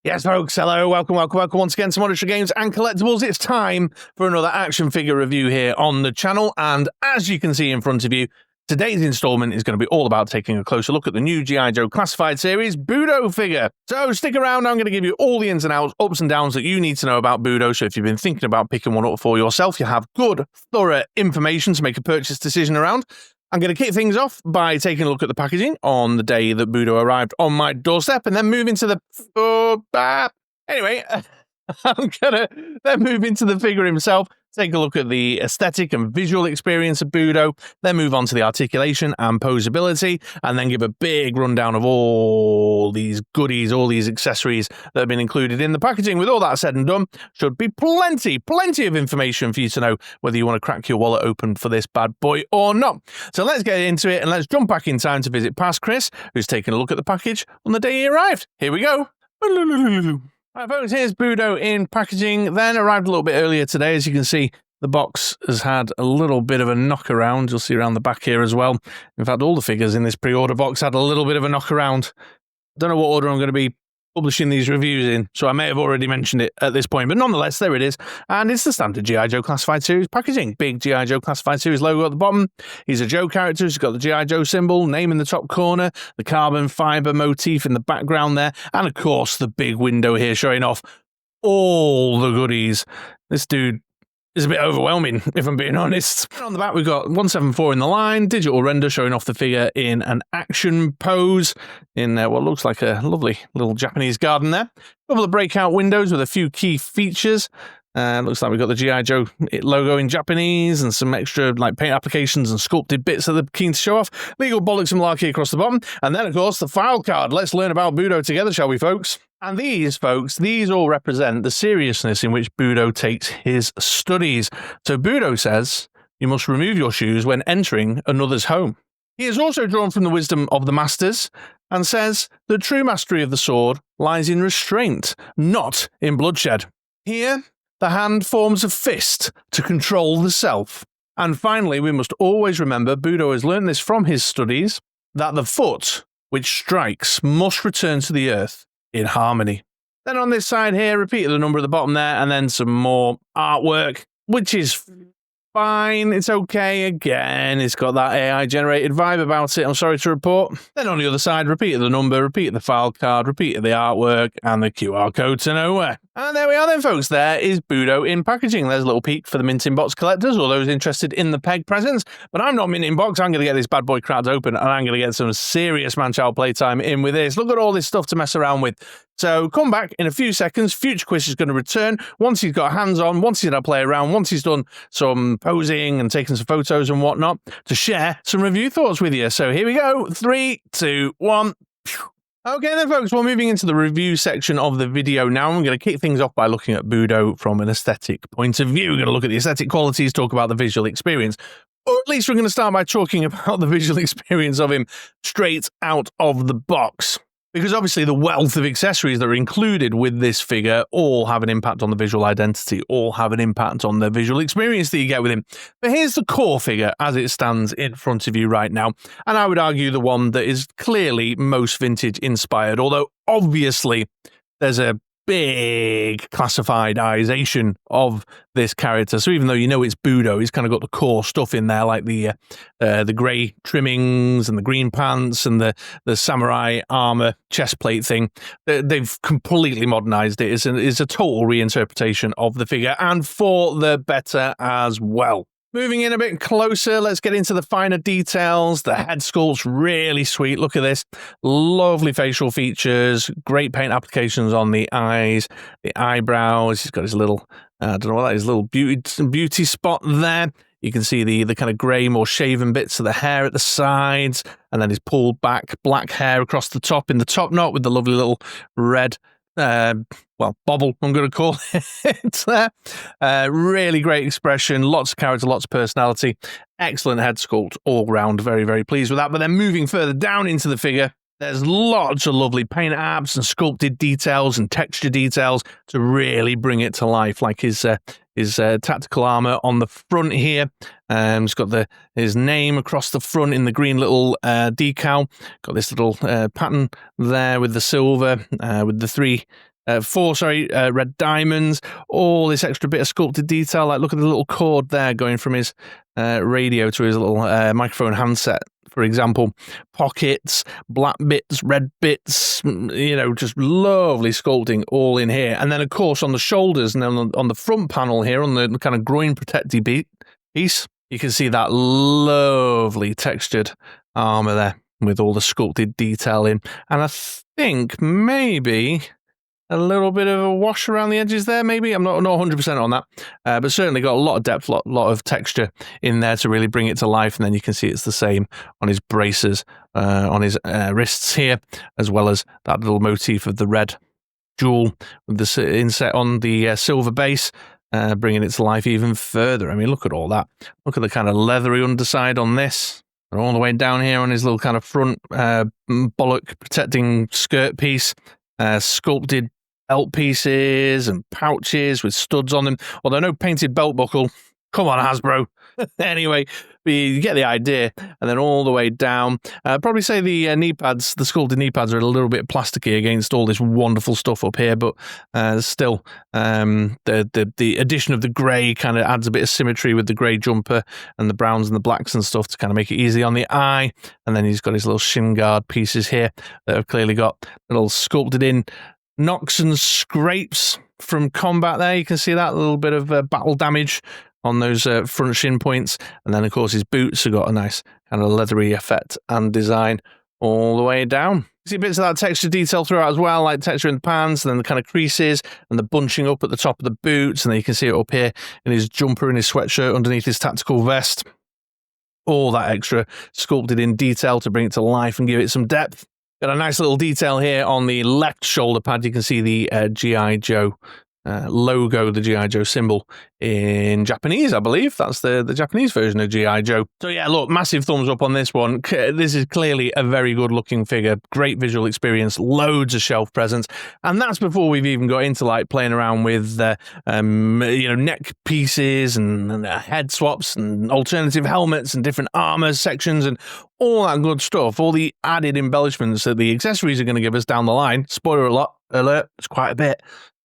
Yes, folks, hello, welcome once again to Monetary Games and Collectibles. It's time for another action figure review here on the channel, and as you can see in front of you, today's installment is going to be all about taking a closer look at the new G.I. Joe Classified Series Budo figure. So stick around, I'm going to give you all the ins and outs, ups and downs that you need to know about Budo, so if you've been thinking about picking one up for yourself, you have good, thorough information to make a purchase decision around. I'm going to kick things off by taking a look at the packaging on the day that Budo arrived on my doorstep, and then move into the... Anyway, I'm going to then move into the figure himself, take a look at the aesthetic and visual experience of Budo, then move on to the articulation and posability, and then give a big rundown of all these goodies, all these accessories that have been included in the packaging. With all that said and done, should be plenty of information for you to know whether you want to crack your wallet open for this bad boy or not. So let's get into it, and let's jump back in time to visit past Chris, who's taking a look at the package on the day he arrived. Here we go. Right, folks, here's Budo in packaging. Then arrived a little bit earlier today. As you can see, the box has had a little bit of a knock around. You'll see around the back here as well. In fact, all the figures in this pre-order box had a little bit of a knock around. Don't know what order I'm going to be publishing these reviews in, so I may have already mentioned it at this point, but nonetheless, there it is. And it's the standard G.I. Joe Classified Series packaging. Big G.I. Joe Classified Series logo at the bottom. He's a Joe character. He's got the G.I. Joe symbol, name in the top corner, the carbon fiber motif in the background there, and of course, the big window here showing off all the goodies. This dude is a bit overwhelming, if I'm being honest. On the back, we've got 174 in the line, digital render showing off the figure in an action pose in what looks like a lovely little Japanese garden there. A couple of breakout windows with a few key features. Looks like we've got the G.I. Joe logo in Japanese and some extra like paint applications and sculpted bits that they're keen to show off. Legal bollocks and malarkey across the bottom. And then, of course, the file card. Let's learn about Budo together, shall we, folks? And these, folks, these all represent the seriousness in which Budo takes his studies. So Budo says, you must remove your shoes when entering another's home. He is also drawn from the wisdom of the masters and says the true mastery of the sword lies in restraint, not in bloodshed. Here, the hand forms a fist to control the self. And finally, we must always remember, Budo has learned this from his studies, that the foot which strikes must return to the earth in harmony. Then on this side here, repeat the number at the bottom there, and then some more artwork, which is fine. It's okay. Again, it's got that AI-generated vibe about it, I'm sorry to report. Then on the other side, repeat the number, repeat the file card, repeat the artwork, and the QR code to nowhere. And there we are then, folks. There is Budo in packaging. There's a little peek for the minting box collectors or those interested in the peg presents. But I'm not minting box. I'm going to get this bad boy cracked open, and I'm going to get some serious man-child playtime in with this. Look at all this stuff to mess around with. So come back in a few seconds. Future Quiz is going to return once he's got hands on, once he's had a play around, once he's done some posing and taking some photos and whatnot to share some review thoughts with you. So here we go. 3, 2, 1. Okay then, folks, we're moving into the review section of the video now. I'm going to kick things off by looking at Budo from an aesthetic point of view. We're going to look at the aesthetic qualities, talk about the visual experience. Or at least we're going to start by talking about the visual experience of him straight out of the box. Because obviously the wealth of accessories that are included with this figure all have an impact on the visual identity, all have an impact on the visual experience that you get with him. But here's the core figure as it stands in front of you right now. And I would argue the one that is clearly most vintage inspired, although obviously there's a big classifiedization of this character. So even though you know it's Budo, he's kind of got the core stuff in there, like the grey trimmings and the green pants and the samurai armor chest plate thing. They've completely modernized it. It's a total reinterpretation of the figure, and for the better as well. Moving in a bit closer, let's get into the finer details. The head sculpt's really sweet. Look at this. Lovely facial features, great paint applications on the eyes, the eyebrows. He's got his little, I don't know what that is, little beauty spot there. You can see the kind of grey, more shaven bits of the hair at the sides, and then his pulled back black hair across the top in the top knot with the lovely little red bobble, I'm going to call it there. Really great expression, lots of character, lots of personality, excellent head sculpt all round. Very, very pleased with that. But then moving further down into the figure, there's lots of lovely paint apps and sculpted details and texture details to really bring it to life, like his tactical armor on the front here. He's got his name across the front in the green little decal. Got this little pattern there with the silver, with the three 4 red diamonds, all this extra bit of sculpted detail. Like, look at the little cord there going from his radio to his little microphone handset, for example. Pockets, black bits, red bits, you know, just lovely sculpting all in here. And then, of course, on the shoulders and then on the front panel here, on the kind of groin protective piece, you can see that lovely textured armor there with all the sculpted detail in. And I think maybe a little bit of a wash around the edges there, maybe. I'm not 100% on that, but certainly got a lot of depth, lot of texture in there to really bring it to life. And then you can see it's the same on his braces, on his wrists here, as well as that little motif of the red jewel with the inset on the silver base, bringing it to life even further. I mean, look at all that. Look at the kind of leathery underside on this. And all the way down here on his little kind of front bollock protecting skirt piece, sculpted belt pieces and pouches with studs on them, although no painted belt buckle. Come on, Hasbro. Anyway, you get the idea. And then all the way down, probably say the knee pads, the sculpted knee pads are a little bit plasticky against all this wonderful stuff up here, but still, the addition of the grey kind of adds a bit of symmetry with the grey jumper and the browns and the blacks and stuff to kind of make it easy on the eye. And then he's got his little shin guard pieces here that have clearly got little sculpted in knocks and scrapes from combat there. You can see that little bit of battle damage on those front shin points. And then, of course, his boots have got a nice kind of leathery effect and design all the way down. You see bits of that texture detail throughout as well, like texture in the pants and then the kind of creases and the bunching up at the top of the boots. And then you can see it up here in his jumper and his sweatshirt underneath his tactical vest. All that extra sculpted in detail to bring it to life and give it some depth. Got a nice little detail here on the left shoulder pad. You can see the G.I. Joe logo, the G.I. Joe symbol in Japanese, I believe. That's the Japanese version of G.I. Joe. So yeah, look, massive thumbs up on this one. This is clearly a very good looking figure. Great visual experience, loads of shelf presence. And that's before we've even got into like playing around with neck pieces and head swaps and alternative helmets and different armor sections and all that good stuff. All the added embellishments that the accessories are going to give us down the line. Spoiler alert, it's quite a bit.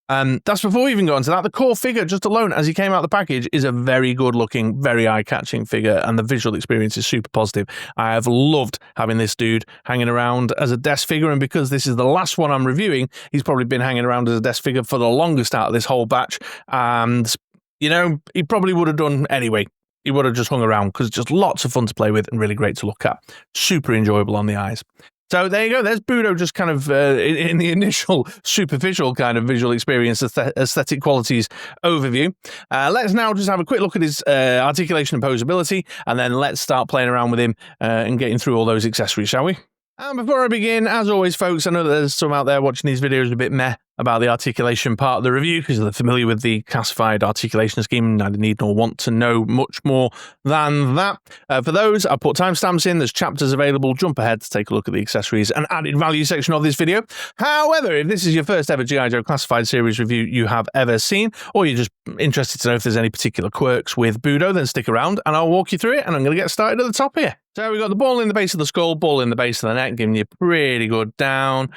That's before we even got into that. The core figure, just alone, as he came out of the package, is a very good-looking, very eye-catching figure, and the visual experience is super positive. I have loved having this dude hanging around as a desk figure, and because this is the last one I'm reviewing, he's probably been hanging around as a desk figure for the longest out of this whole batch, and, you know, he probably would have done anyway. He would have just hung around, because it's just lots of fun to play with and really great to look at. Super enjoyable on the eyes. So there you go. There's Budo, just kind of in the initial superficial kind of visual experience, aesthetic qualities overview. Let's now just have a quick look at his articulation and posability, and then let's start playing around with him and getting through all those accessories, shall we? And before I begin, as always, folks, I know that there's some out there watching these videos a bit meh about the articulation part of the review because they're familiar with the classified articulation scheme. Neither need nor want to know much more than that. For those, I put timestamps in. There's chapters available. Jump ahead to take a look at the accessories and added value section of this video. However, if this is your first ever G.I. Joe classified series review you have ever seen, or you're just interested to know if there's any particular quirks with Budo, then stick around and I'll walk you through it. And I'm going to get started at the top here. So we've got the ball in the base of the skull, ball in the base of the neck, giving you pretty good down,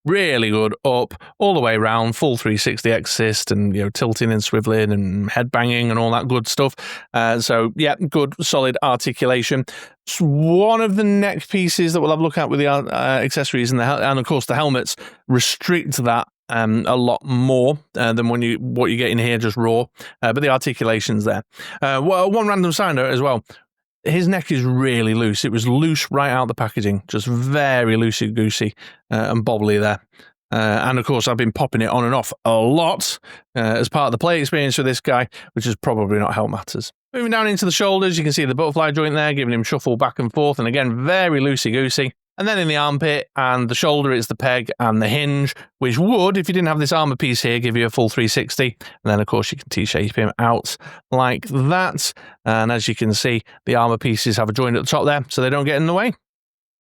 really good up, all the way around, full 360 assist, and tilting and swiveling and head banging and all that good stuff. So yeah, good solid articulation. It's one of the neck pieces that we'll have a look at with the accessories and of course the helmets restrict that a lot more than what you get in here just raw, but the articulation's there. One random side note as well. His neck is really loose. It was loose right out of the packaging, just very loosey-goosey and bobbly there. And of course, I've been popping it on and off a lot as part of the play experience for this guy, which has probably not helped matters. Moving down into the shoulders, you can see the butterfly joint there, giving him shuffle back and forth, and again, very loosey-goosey. And then in the armpit and the shoulder, it's the peg and the hinge, which would, if you didn't have this armor piece here, give you a full 360. And then, of course, you can T-shape him out like that. And as you can see, the armor pieces have a joint at the top there, so they don't get in the way.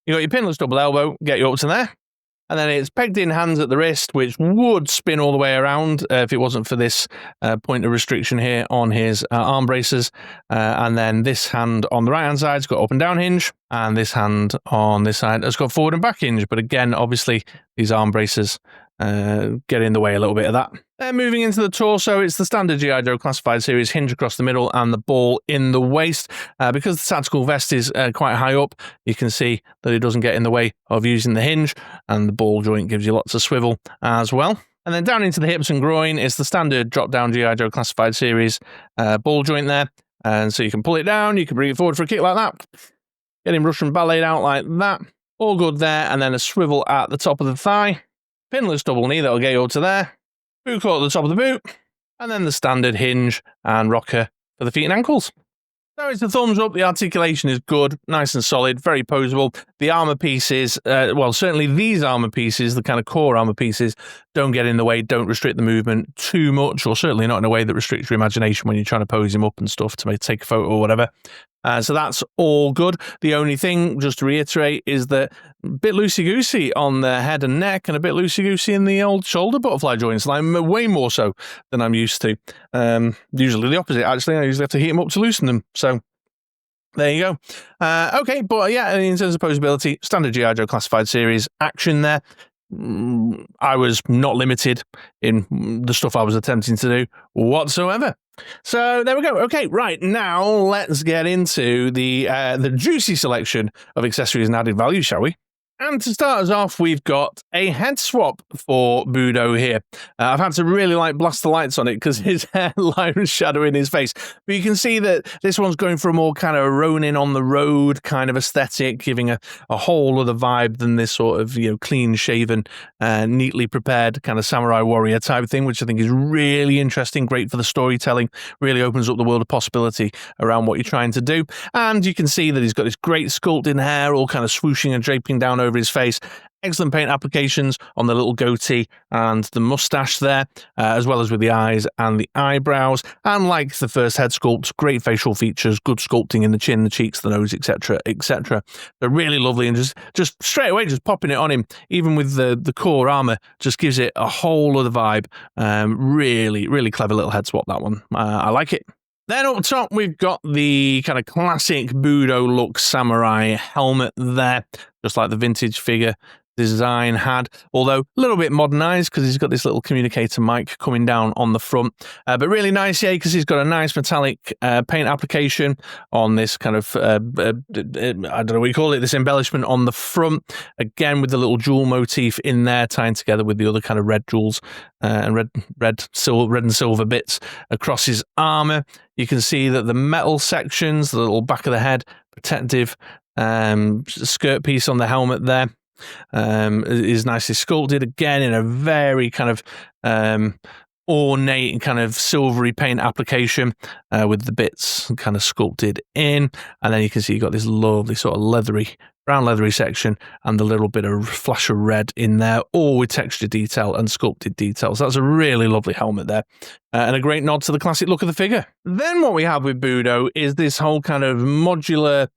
You got your pinless double elbow, get you up to there. And then it's pegged in hands at the wrist, which would spin all the way around if it wasn't for this point of restriction here on his arm braces. And then this hand on the right-hand side's got up and down hinge, and this hand on this side has got forward and back hinge. But again, obviously, these arm braces get in the way a little bit of that. Then moving into the torso, it's the standard G.I. Joe Classified Series hinge across the middle and the ball in the waist. Because the tactical vest is quite high up, you can see that it doesn't get in the way of using the hinge, and the ball joint gives you lots of swivel as well. And then down into the hips and groin is the standard drop-down G.I. Joe Classified Series ball joint there. And so you can pull it down, you can bring it forward for a kick like that, get him Russian ballet out like that. All good there, and then a swivel at the top of the thigh. Pinless double knee, that'll get you up to there. Boot cut at the top of the boot. And then the standard hinge and rocker for the feet and ankles. So it's a thumbs up. The articulation is good, nice and solid, very poseable. The armor pieces, well, certainly these armor pieces, the kind of core armor pieces, don't get in the way, don't restrict the movement too much, or certainly not in a way that restricts your imagination when you're trying to pose him up and stuff to take a photo or whatever. So that's all good. The only thing, just to reiterate, is that a bit loosey-goosey on the head and neck and a bit loosey-goosey in the old shoulder butterfly joints, like way more so than I'm used to. Usually the opposite, actually. I usually have to heat them up to loosen them. So there you go. Okay, but yeah, in terms of posability, standard G.I. Joe Classified Series action there. I was not limited in the stuff I was attempting to do whatsoever. So there we go. Okay, right, now let's get into the juicy selection of accessories and added value, shall we? And to start us off, we've got a head swap for Budo here. I've had to really blast the lights on it because his hairline is shadowing his face. But you can see that this one's going for a more kind of Ronin on the road kind of aesthetic, giving a whole other vibe than this sort of, clean-shaven, neatly prepared kind of samurai warrior type thing, which I think is really interesting, great for the storytelling, really opens up the world of possibility around what you're trying to do. And you can see that he's got this great sculpting hair, all kind of swooshing and draping down over his face. Excellent paint applications on the little goatee and the mustache there, as well as with the eyes and the eyebrows. And like the first head sculpt, great facial features, good sculpting in the chin, the cheeks, the nose, etc., etc. They're really lovely, and just straight away, just popping it on him, even with the core armor, just gives it a whole other vibe. Really, really clever little head swap, that one. I like it. Then up top, we've got the kind of classic Budo look samurai helmet there, just like the vintage figure design had, although a little bit modernized because he's got this little communicator mic coming down on the front. But really nice, yeah, because he's got a nice metallic paint application on this kind of, I don't know what you call it, this embellishment on the front, again with the little jewel motif in there, tying together with the other kind of red jewels and red and silver bits across his armor. You can see that the metal sections, the little back of the head, protective skirt piece on the helmet there, is nicely sculpted, again in a very kind of ornate and kind of silvery paint application with the bits kind of sculpted in. And then you can see you've got this lovely sort of brown leathery section and the little bit of flash of red in there, all with texture detail and sculpted details. That's a really lovely helmet there, and a great nod to the classic look of the figure. Then what we have with Budo is this whole kind of modular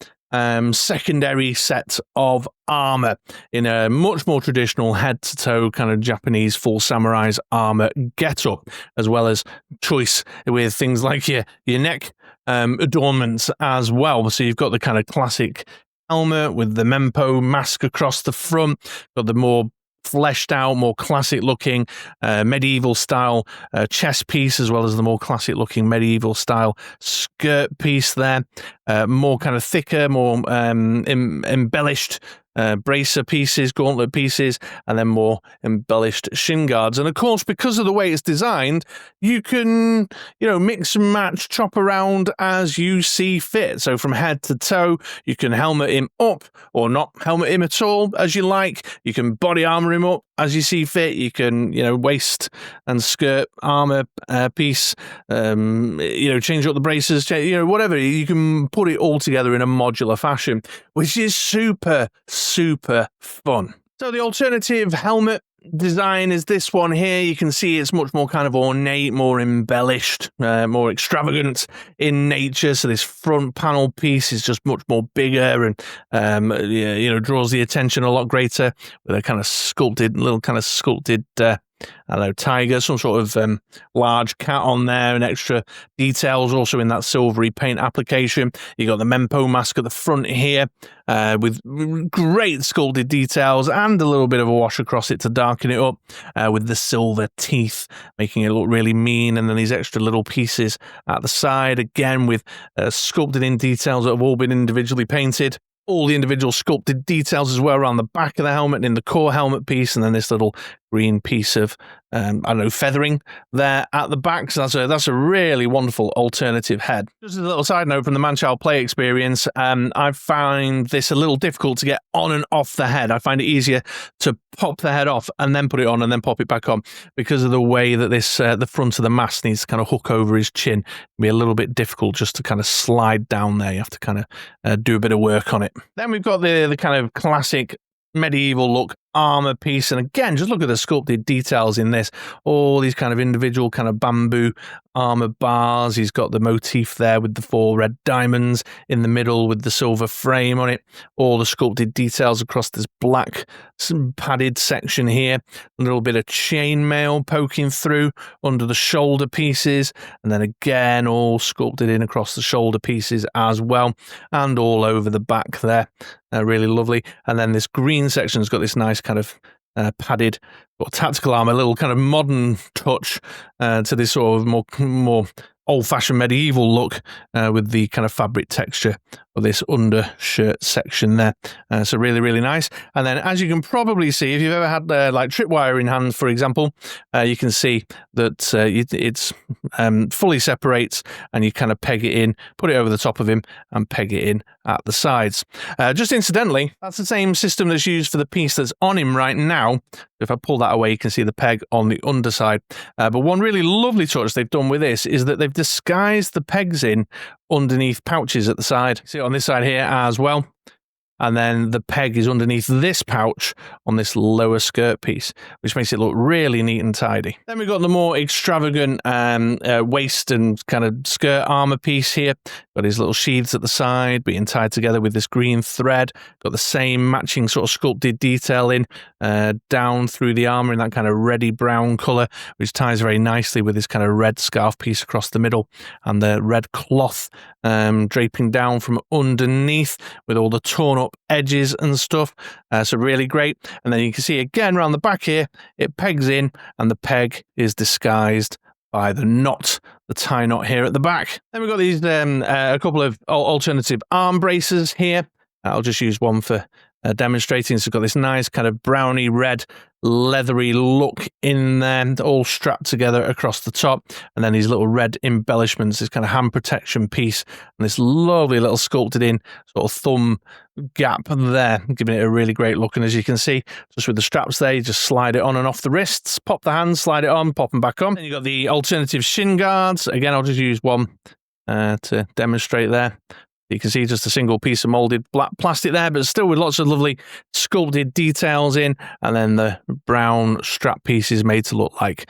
secondary set of armor in a much more traditional head-to-toe kind of Japanese full samurai's armor get-up, as well as choice with things like your neck adornments as well. So you've got the kind of classic helmet with the Mempo mask across the front, got the more fleshed out, more classic looking medieval style chest piece, as well as the more classic looking medieval style skirt piece there. More kind of thicker, more embellished bracer pieces, gauntlet pieces, and then more embellished shin guards. And of course, because of the way it's designed, you can, mix and match, chop around as you see fit. So from head to toe, you can helmet him up or not helmet him at all as you like. You can body armor him up as you see fit. You can, waist and skirt armor piece, change up the braces, whatever. You can put it all together in a modular fashion, which is super fun. So the alternative helmet design is this one here. You can see it's much more kind of ornate, more embellished, more extravagant in nature. So this front panel piece is just much more bigger and draws the attention a lot greater with a kind of sculpted I don't know, tiger, some sort of large cat on there, and extra details also in that silvery paint application. You got the Mempo mask at the front here with great sculpted details and a little bit of a wash across it to darken it up with the silver teeth, making it look really mean. And then these extra little pieces at the side, again with sculpted in details that have all been individually painted. All the individual sculpted details as well around the back of the helmet and in the core helmet piece, and then this little green piece of I don't know, feathering there at the back. So that's a really wonderful alternative head. Just a little side note from the man-child play experience, I find this a little difficult to get on and off the head. I find it easier to pop the head off and then put it on and then pop it back on, because of the way that this the front of the mask needs to kind of hook over his chin. It'll be a little bit difficult just to kind of slide down there. You have to kind of do a bit of work on it. Then we've got the kind of classic medieval look armor piece, and again, just look at the sculpted details in this. All these kind of individual kind of bamboo armor bars. He's got the motif there with the 4 red diamonds in the middle with the silver frame on it. All the sculpted details across this black padded section here. A little bit of chainmail poking through under the shoulder pieces, and then again all sculpted in across the shoulder pieces as well, and all over the back there. Really lovely. And then this green section's got this nice kind of padded or tactical armor, a little kind of modern touch to this sort of more old-fashioned medieval look with the kind of fabric texture of this undershirt section there. So really, really nice. And then, as you can probably see, if you've ever had like tripwire in hand, for example, you can see that it's fully separates, and you kind of peg it in, put it over the top of him, and peg it in at the sides. Just incidentally, that's the same system that's used for the piece that's on him right now. If I pull that away, you can see the peg on the underside. But one really lovely touch they've done with this is that they've disguised the pegs in underneath pouches at the side. See it on this side here as well. And then the peg is underneath this pouch on this lower skirt piece, which makes it look really neat and tidy. Then we've got the more extravagant waist and kind of skirt armor piece here. Got his little sheaths at the side being tied together with this green thread. Got the same matching sort of sculpted detail in down through the armor in that kind of reddy brown colour, which ties very nicely with this kind of red scarf piece across the middle, and the red cloth draping down from underneath with all the torn up edges and stuff. So really great. And then you can see again around the back here, it pegs in, and the peg is disguised by the knot, the tie knot here at the back. Then we've got these a couple of alternative arm braces here. I'll just use one for demonstrating. So it's got this nice kind of browny red leathery look in there, all strapped together across the top, and then these little red embellishments, this kind of hand protection piece, and this lovely little sculpted in sort of thumb gap there, giving it a really great look. And as you can see, just with the straps there, you just slide it on and off the wrists, pop the hands, slide it on, pop them back on. Then you've got the alternative shin guards. Again, I'll just use one to demonstrate there. You can see just a single piece of molded black plastic there, but still with lots of lovely sculpted details in, and then the brown strap pieces made to look like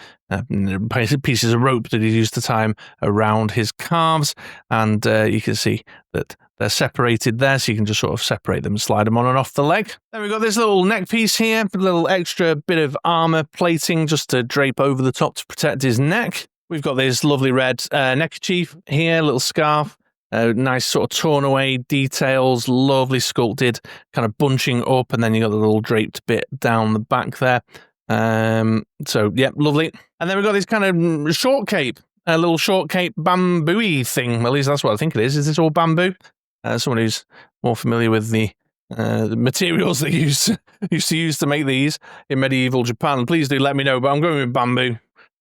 pieces of rope that he's used to tie him around his calves. And you can see that they're separated there, so you can just sort of separate them and slide them on and off the leg. Then we've got this little neck piece here, a little extra bit of armor plating just to drape over the top to protect his neck. We've got this lovely red neckerchief here, little scarf. Nice sort of torn away details, lovely sculpted, kind of bunching up, and then you got the little draped bit down the back there. So yeah, lovely. And then we've got this kind of short cape, a little short cape bamboo-y thing. Well, at least that's what I think it is. Is this all bamboo? Someone who's more familiar with the materials they used to use to make these in medieval Japan, please do let me know. But I'm going with bamboo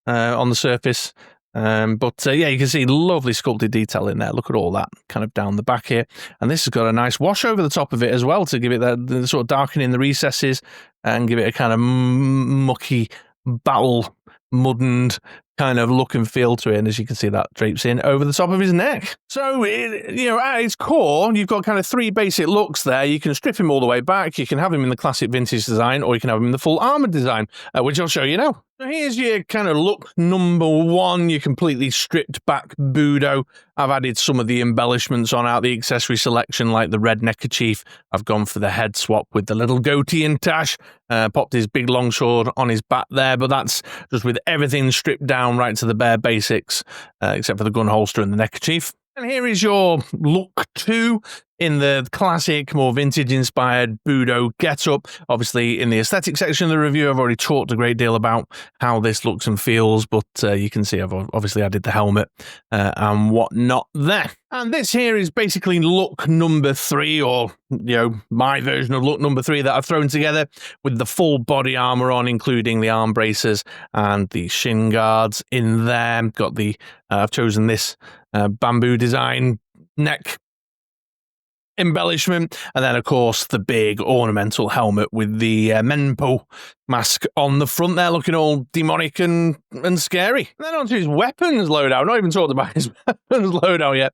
on the surface. Yeah, you can see lovely sculpted detail in there. Look at all that kind of down the back here. And this has got a nice wash over the top of it as well to give it that sort of darkening the recesses and give it a kind of mucky battle muddened kind of look and feel to it, and as you can see, that drapes in over the top of his neck. So, at its core, you've got kind of three basic looks there. You can strip him all the way back, you can have him in the classic vintage design, or you can have him in the full armoured design, which I'll show you now. So here's your kind of look number one, your completely stripped back Budo. I've added some of the embellishments on out the accessory selection, like the red neckerchief. I've gone for the head swap with the little goatee and tash, popped his big long sword on his back there, but that's just with everything stripped down right to the bare basics, except for the gun holster and the neckerchief. And here is your look 2 in the classic, more vintage-inspired Budo getup. Obviously, in the aesthetic section of the review, I've already talked a great deal about how this looks and feels, but you can see I've obviously added the helmet and whatnot there. And this here is basically look number 3, or, my version of look number 3 that I've thrown together with the full body armor on, including the arm braces and the shin guards in there. Got the, I've chosen this bamboo design neck embellishment, and then of course the big ornamental helmet with the Menpo mask on the front there, looking all demonic and scary. And then onto his weapons loadout. Not even talked about his weapons loadout yet.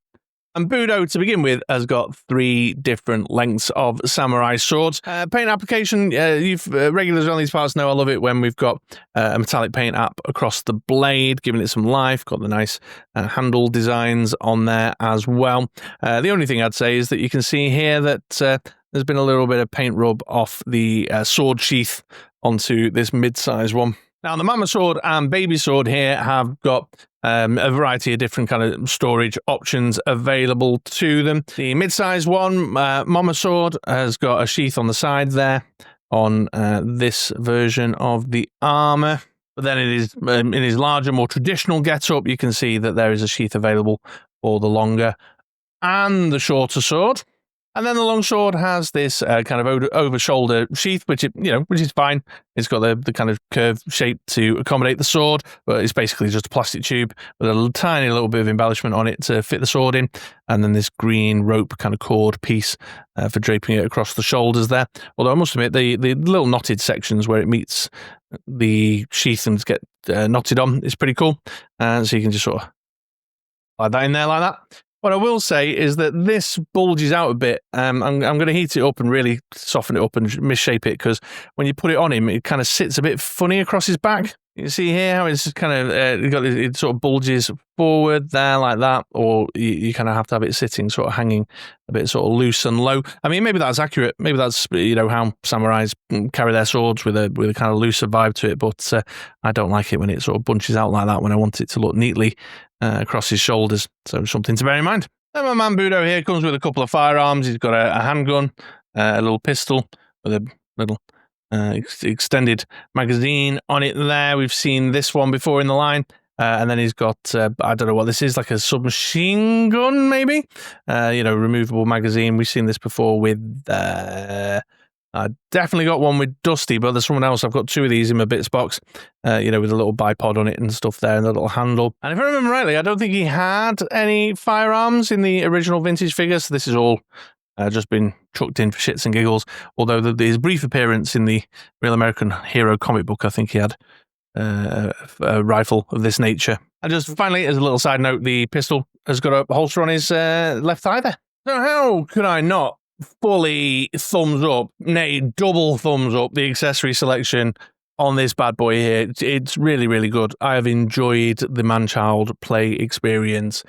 And Budo, to begin with, has got 3 different lengths of samurai swords. Paint application, you've regulars on these parts know I love it when we've got a metallic paint app across the blade, giving it some life. Got the nice handle designs on there as well. The only thing I'd say is that you can see here that there's been a little bit of paint rub off the sword sheath onto this mid-size one. Now, the Mama Sword and Baby Sword here have got a variety of different kind of storage options available to them. The mid-size one, Mama Sword, has got a sheath on the side there on this version of the armor. But then it is in his larger, more traditional getup, you can see that there is a sheath available for the longer and the shorter sword. And then the long sword has this kind of over-shoulder sheath, which is fine. It's got the kind of curved shape to accommodate the sword, but it's basically just a plastic tube with a tiny little bit of embellishment on it to fit the sword in. And then this green rope kind of cord piece for draping it across the shoulders there. Although I must admit, the little knotted sections where it meets the sheath and get knotted on is pretty cool. So you can just sort of slide that in there like that. What I will say is that this bulges out a bit. I'm going to heat it up and really soften it up and misshape it, because when you put it on him, it kind of sits a bit funny across his back. You see here how it's kind of it sort of bulges forward there like that, or you kind of have to have it sitting sort of hanging a bit sort of loose and low. I mean, maybe that's accurate. Maybe that's how samurais carry their swords with a kind of looser vibe to it. But I don't like it when it sort of bunches out like that when I want it to look neatly across his shoulders. So something to bear in mind. Then my man Budo here comes with a couple of firearms. He's got a handgun, a little pistol with a little extended magazine on it there. We've seen this one before in the line. And then he's got, I don't know what this is, like a submachine gun, maybe? Removable magazine. We've seen this before with, I definitely got one with Dusty, but there's someone else. I've got 2 of these in my bits box, with a little bipod on it and stuff there, and a little handle. And if I remember rightly, I don't think he had any firearms in the original vintage figure, so this is all just been chucked in for shits and giggles. Although his brief appearance in the Real American Hero comic book, I think he had a rifle of this nature. And just finally, as a little side note, the pistol has got a holster on his left thigh there. So how could I not fully thumbs up, nay, double thumbs up the accessory selection on this bad boy here? It's really, really good. I have enjoyed the man-child play experience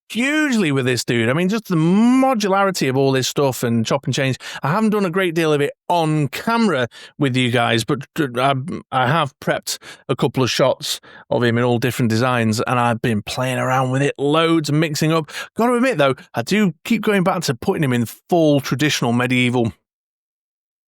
hugely with this dude. I mean, just the modularity of all this stuff and chop and change. I haven't done a great deal of it on camera with you guys, but I have prepped a couple of shots of him in all different designs, and I've been playing around with it loads and mixing up. Got to admit, though, I do keep going back to putting him in full traditional medieval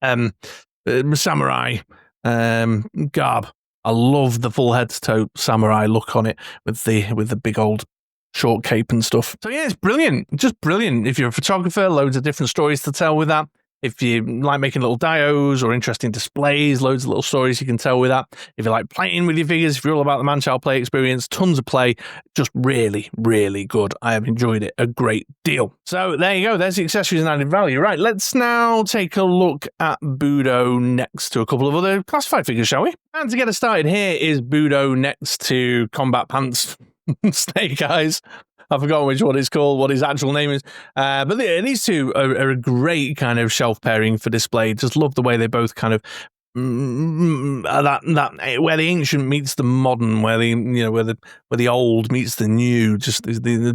samurai garb. I love the full head to toe samurai look on it with the big old short cape and stuff. So yeah, it's brilliant. Just brilliant. If you're a photographer, loads of different stories to tell with that. if you like making little dios or interesting displays, loads of little stories you can tell with that. If you like playing with your figures, if you're all about the man-child play experience, tons of play, just really, really good. I have enjoyed it a great deal. So there you go. There's the accessories and added value. Right, let's now take a look at Budo next to a couple of other classified figures, shall we? And to get us started, here is Budo next to Combat Pants Snake Eyes. I've forgotten which one it's called, what his actual name is. But these two are a great kind of shelf pairing for display. Just love the way they both kind of that where the ancient meets the modern, where the old meets the new. Just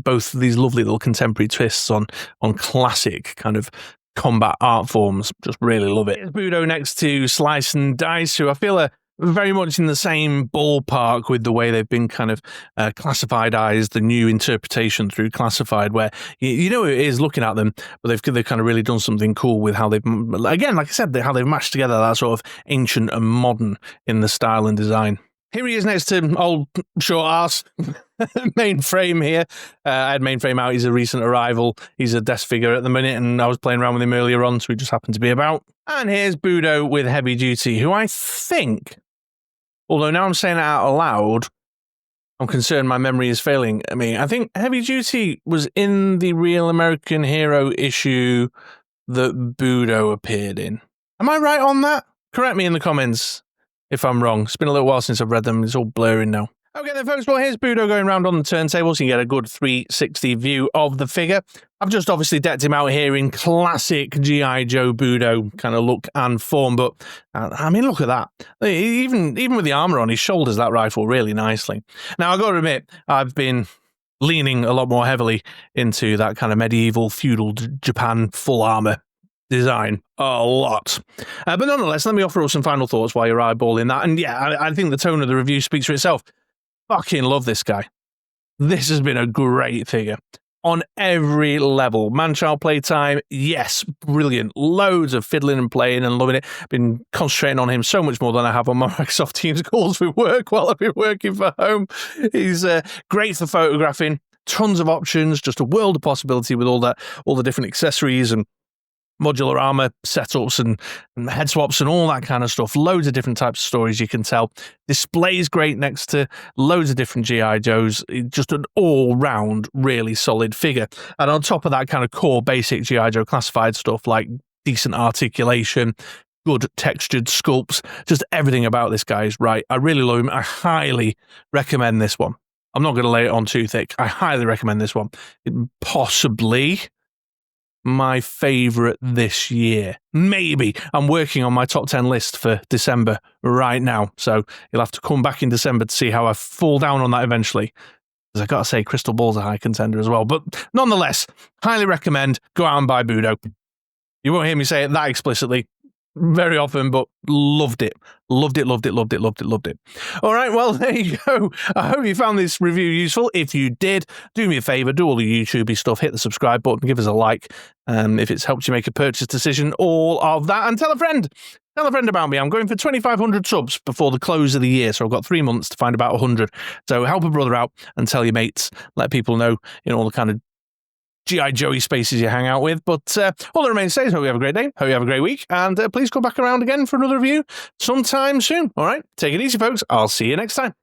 both these lovely little contemporary twists on classic kind of combat art forms. Just really love it. Here's Budo next to Slice and Dice, who I feel are very much in the same ballpark with the way they've been kind of classified-ized, the new interpretation through classified, where you know it is looking at them, but they've kind of really done something cool with how they've, again, like I said, how they've mashed together that sort of ancient and modern in the style and design. Here he is next to old short arse Mainframe here. I had Mainframe out. He's a recent arrival. He's a desk figure at the minute, and I was playing around with him earlier on, so he just happened to be about. And here's Budo with Heavy Duty, who I think, although now I'm saying it out aloud, I'm concerned my memory is failing me. I think Heavy Duty was in the Real American Hero issue that Budo appeared in. Am I right on that? Correct me in the comments if I'm wrong. It's been a little while since I've read them. It's all blurring now. Okay then, folks, well, here's Budo going around on the turntable, so you can get a good 360 view of the figure. I've just obviously decked him out here in classic G.I. Joe Budo kind of look and form, but I mean, look at that. Even with the armour on, he shoulders that rifle really nicely. Now, I've got to admit, I've been leaning a lot more heavily into that kind of medieval feudal Japan full armour design a lot. But nonetheless, let me offer up some final thoughts while you're eyeballing that. And yeah, I think the tone of the review speaks for itself. Fucking love this guy. This has been a great figure on every level. Man-child playtime, yes, brilliant. Loads of fiddling and playing and loving it. Been concentrating on him so much more than I have on my Microsoft Teams calls with work while I've been working from home. He's great for photographing. Tons of options. Just a world of possibility with all the different accessories and modular armor setups and head swaps and all that kind of stuff. Loads of different types of stories you can tell. Display's great next to loads of different G.I. Joes. Just an all-round really solid figure. And on top of that kind of core basic G.I. Joe classified stuff like decent articulation, good textured sculpts, just everything about this guy is right. I really love him. I highly recommend this one. I'm not going to lay it on too thick. I highly recommend this one. Possibly my favourite this year. Maybe. I'm working on my top 10 list for December right now, so you'll have to come back in December to see how I fall down on that eventually. Because I've got to say, Crystal Ball's a high contender as well. But nonetheless, highly recommend, go out and buy Budo. You won't hear me say it that explicitly very often, but loved it. Loved it, loved it, loved it, loved it, loved it. All right, well, there you go. I hope you found this review useful. If you did, do me a favour, do all the YouTubey stuff, hit the subscribe button, give us a like if it's helped you make a purchase decision, all of that, and tell a friend. Tell a friend about me. I'm going for 2,500 subs before the close of the year, so I've got 3 months to find about 100. So help a brother out and tell your mates. Let people know in all the kind of G.I. Joey spaces you hang out with. But all that remains to say is hope you have a great day, hope you have a great week, and please come back around again for another review sometime soon. All right, take it easy, folks. I'll see you next time.